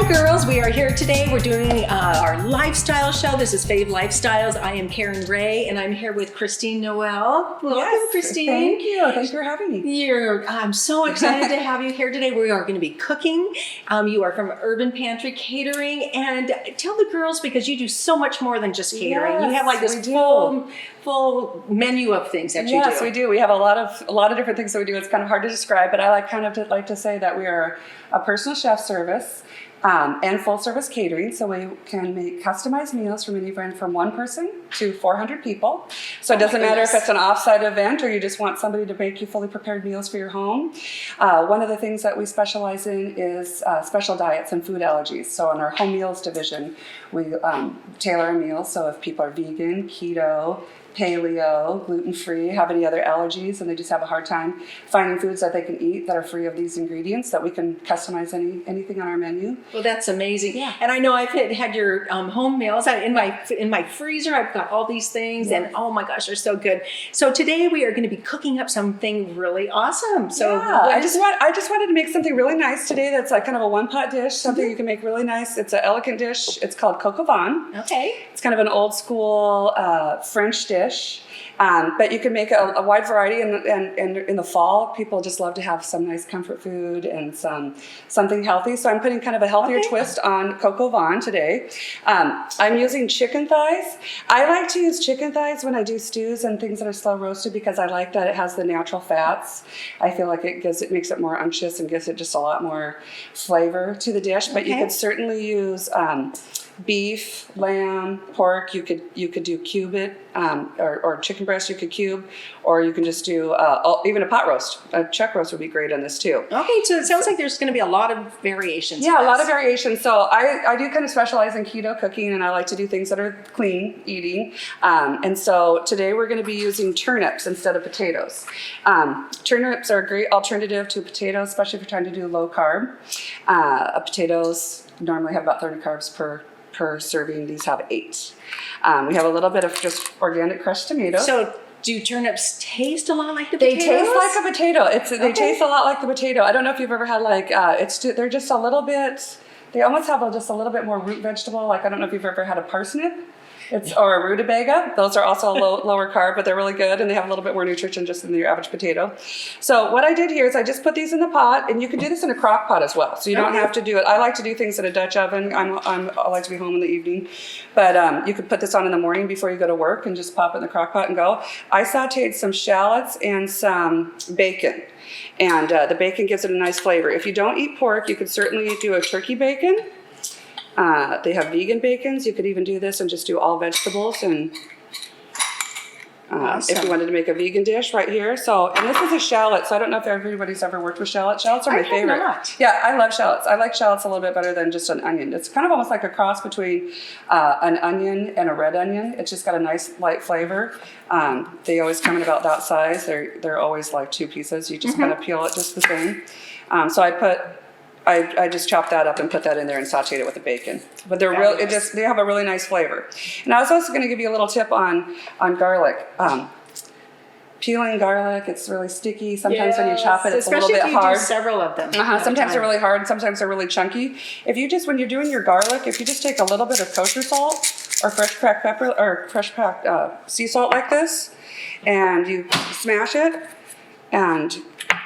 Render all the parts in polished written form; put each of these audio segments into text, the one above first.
girls, we are here today. We're doing our lifestyle show. This is Fave Lifestyles. I am Karen Ray, and I'm here with Christine Noel. Welcome, yes, Christine. Thank you. Thanks for having me. I'm so excited to have you here today. We are going to be cooking. You are from Urban Pantry Catering, and tell the girls, because you do so much more than just catering. Yes, you have like this full menu of things that you do. Yes, we do. We have a lot of different things that we do. It's kind of hard to describe, but I like to say that we are a personal chef service. And full service catering, so we can make customized meals from anywhere from 1 person to 400 people. So it doesn't matter if it's an offsite event or you just want somebody to make you fully prepared meals for your home. One of the things that we specialize in is special diets and food allergies. So in our home meals division, we tailor our meals. So if people are vegan, keto, paleo, gluten-free, have any other allergies, and they just have a hard time finding foods that they can eat that are free of these ingredients, that we can customize anything on our menu. Well, that's amazing. Yeah. And I know I've had your home meals in my freezer. I've got all these things, and oh my gosh, they're so good. So today we are going to be cooking up something really awesome. So yeah, I just wanted to make something really nice today. That's like kind of a one-pot dish, something you can make really nice. It's an elegant dish. It's called Coque A Vin. Okay. It's kind of an old school French dish. But you can make a wide variety, and in the fall, people just love to have some nice comfort food and something healthy. So I'm putting kind of a healthier twist on Coque A Vin today. I'm using chicken thighs. I like to use chicken thighs when I do stews and things that are slow roasted because I like that it has the natural fats. I feel like it makes it more unctuous and gives it just a lot more flavor to the dish. But you could certainly use beef, lamb, pork. You could do cube it, or chicken breast. You could cube, or you can just do even a pot roast. A chuck roast would be great on this too. Okay, so it sounds like there's going to be a lot of variations. Yeah, a lot of variations. So I do kind of specialize in keto cooking, and I like to do things that are clean eating. And so today we're going to be using turnips instead of potatoes. Turnips are a great alternative to potatoes, especially if you're trying to do low carb. Potatoes normally have about 30 carbs per serving. These have 8. We have a little bit of just organic crushed tomatoes. So do turnips taste a lot like the potatoes? They taste like a potato. They taste a lot like the potato. I don't know if you've ever had they're just a little bit, they almost have just a little bit more root vegetable. Like, I don't know if you've ever had a parsnip. Or a rutabaga. Those are also lower carb, but they're really good, and they have a little bit more nutrition just than your average potato. So what I did here is I just put these in the pot, and you can do this in a crock pot as well. So you don't have to do it. I like to do things in a Dutch oven. I like to be home in the evening, but you could put this on in the morning before you go to work and just pop it in the crock pot and go. I sauteed some shallots and some bacon. And the bacon gives it a nice flavor. If you don't eat pork, you could certainly do a turkey bacon. They have vegan bacons. You could even do this and just do all vegetables. And awesome. If you wanted to make a vegan dish right here. So, and this is a shallot. So I don't know if everybody's ever worked with shallots. Shallots are my favorite. Not. Yeah, I love shallots. I like shallots a little bit better than just an onion. It's kind of almost like a cross between an onion and a red onion. It's just got a nice light flavor. They always come in about that size. They're always like 2 pieces. You just kind of peel it just the same. So I just chopped that up and put that in there and sauteed it with the bacon. But they're they have a really nice flavor. And I was also going to give you a little tip on garlic. Peeling garlic, it's really sticky. Sometimes when you chop it, it's a little bit hard. Especially if you do several of them. Sometimes they're really hard. Sometimes they're really chunky. When you're doing your garlic, if you just take a little bit of kosher salt or fresh cracked pepper or fresh cracked sea salt like this, and you smash it, and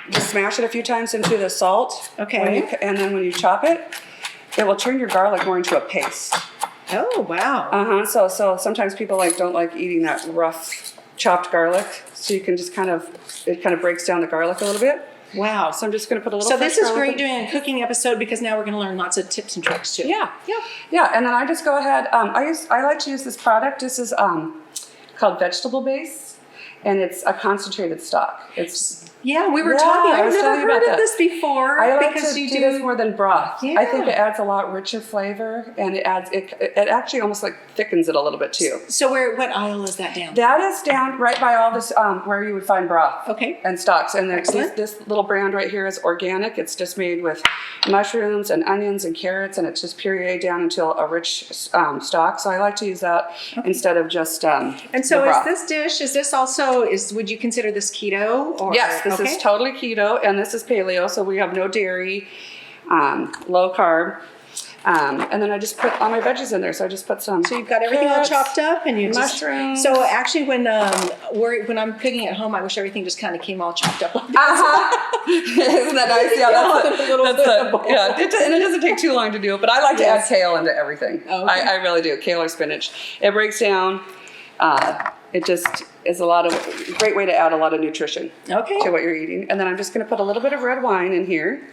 just smash it a few times into the salt. Okay. And then when you chop it, it will turn your garlic more into a paste. Oh, wow. So sometimes people don't like eating that rough chopped garlic. So you can just it kind of breaks down the garlic a little bit. Wow. So I'm just going to put a little. So this is great doing a cooking episode because now we're going to learn lots of tips and tricks too. Yeah. And then I just go ahead. I like to use this product. This is called Vegetable Base, and it's a concentrated stock. Yeah, we were talking. I've never heard of this before. I like to do this more than broth. Yeah. I think it adds a lot richer flavor, and it actually almost thickens it a little bit too. So what aisle is that down? That is down right by all this where you would find broth. Okay. And stocks. And this little brand right here is organic. It's just made with mushrooms and onions and carrots, and it's just pureed down into a rich stock. So I like to use that instead of just And so is this dish? Would you consider this keto? Or yes. This is totally keto, and this is paleo, so we have no dairy, low carb. And then I just put all my veggies in there. So I just put some. So you've got everything all carrots, chopped up, and you just mushrooms. So actually, when I'm cooking at home, I wish everything just kind of came all chopped up. Like this. Isn't that nice? Yeah, and it doesn't take too long to do it. But I like to add kale into everything. Oh, okay. I really do. Kale or spinach. It breaks down. It just is a great way to add a lot of nutrition to what you're eating. And then I'm just going to put a little bit of red wine in here.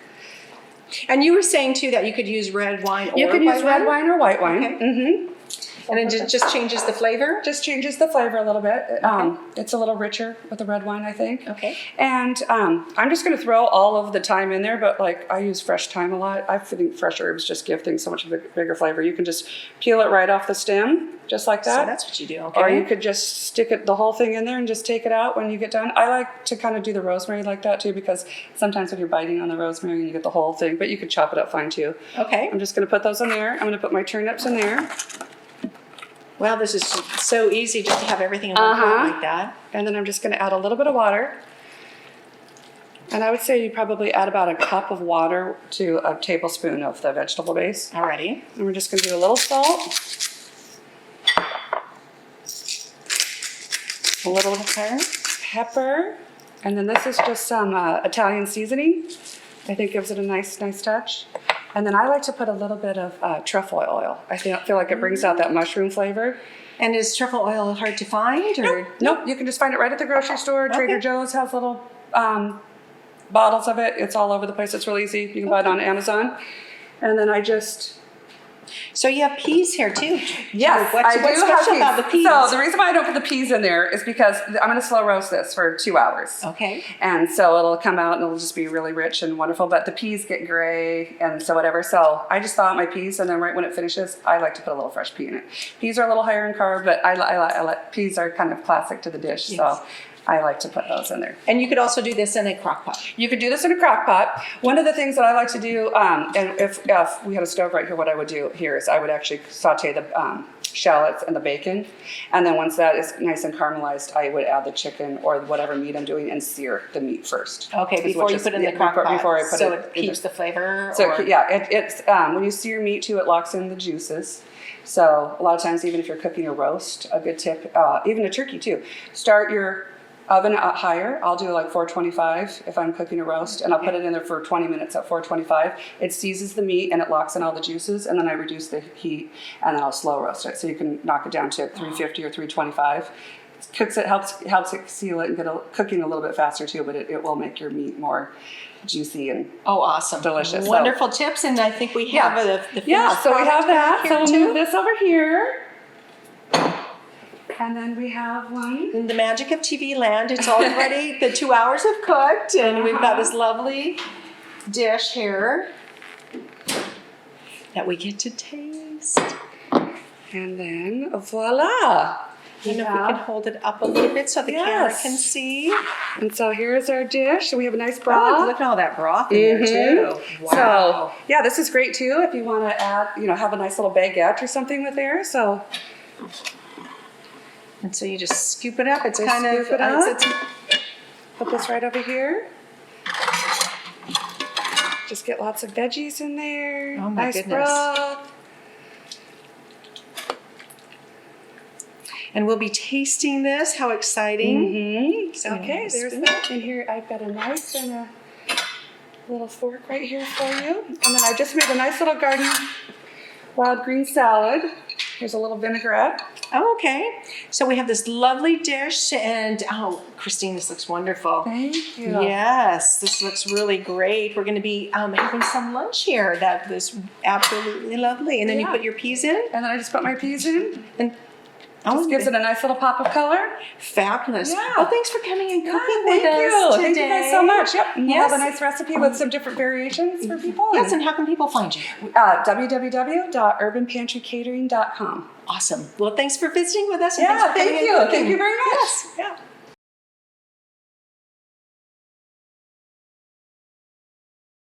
And you were saying too that you could use red wine or you could use red wine or white wine. Okay. Mm-hmm. And it just changes the flavor? Just changes the flavor a little bit. It's a little richer with the red wine, I think. Okay. And I'm just going to throw all of the thyme in there, but like I use fresh thyme a lot. I think fresh herbs just give things so much bigger flavor. You can just peel it right off the stem, just like that. So that's what you do, okay. Or you could just stick the whole thing in there and just take it out when you get done. I like to kind of do the rosemary like that too, because sometimes when you're biting on the rosemary and you get the whole thing, but you could chop it up fine too. Okay. I'm just going to put those in there. I'm going to put my turnips in there. Well, this is so easy just to have everything in one pot like that. And then I'm just going to add a little bit of water. And I would say you probably add about a cup of water to a tablespoon of the vegetable base. Alrighty. And we're just going to do a little salt. A little pepper. And then this is just some Italian seasoning. I think gives it a nice touch. And then I like to put a little bit of truffle oil. I feel like it brings out that mushroom flavor. And is truffle oil hard to find? Or? Nope. You can just find it right at the grocery store. Trader Joe's has little bottles of it. It's all over the place. It's real easy. You can buy it on Amazon. And then I just... So you have peas here too. Yes, what's special about the peas? So the reason why I don't put the peas in there is because I'm going to slow roast this for 2 hours. Okay. And so it'll come out and it'll just be really rich and wonderful. But the peas get gray and so whatever. So I just thaw out my peas, and then right when it finishes, I like to put a little fresh pea in it. Peas are a little higher in carb, but peas are kind of classic to the dish. Yes. So I like to put those in there. And you could also do this in a crock pot. You could do this in a crock pot. One of the things that I like to do, and if we had a stove right here, what I would do here is I would actually saute the shallots and the bacon. And then once that is nice and caramelized, I would add the chicken or whatever meat I'm doing and sear the meat first. Okay, before you put it in the crock pot. Before I put so it keeps the flavor? So it's when you sear meat too, it locks in the juices. So a lot of times, even if you're cooking a roast, a good tip, even a turkey too, start your oven higher. I'll do like 425 if I'm cooking a roast, and I'll put it in there for 20 minutes at 425. It seasons the meat and it locks in all the juices, and then I reduce the heat and then I'll slow roast it. So you can knock it down to 350 or 325. Cooks it, helps it seal it and get cooking a little bit faster too, but it will make your meat more juicy and awesome, delicious. Wonderful tips, and I think we have the finished so we have that. So we'll too. move this over here. And then we have one. In the magic of TV land, it's already, the 2 hours have cooked, and we've got this lovely dish here that we get to taste. And then, voila. And if we can hold it up a little bit so the camera can see. And so here's our dish. We have a nice Oh, broth. look at all that broth in there too. Wow. So, yeah, this is great too if you want to add, have a nice little baguette or something with there. So. And so you just scoop it up. It's Just kind of, scoop it up. Put this right over here. Just get lots of veggies in there. Oh my goodness. Broth. And we'll be tasting this. How exciting. Mm-hmm. So okay, there's that. And here I've got a knife and a little fork right here for you. And then I just made a nice little garden wild green salad. Here's a little vinaigrette. Oh, okay. So we have this lovely dish, and Christine, this looks wonderful. Thank you. Yes, this looks really great. We're going to be having some lunch here. That was absolutely lovely. And then you put your peas in? And then I just put my peas in. And just gives it a nice little pop of color. Fabulous. Yeah. Well, thanks for coming and cooking Thank with us you. today. Thank you guys so much. Yep. And we'll Yes. have a nice recipe with some different variations for people. Yes, and how can people find you? www.urbanpantrycatering.com. Awesome. Well, thanks for visiting with us. And Yeah, thanks for coming thank and you. cooking. Thank you very much. Yes. Yeah.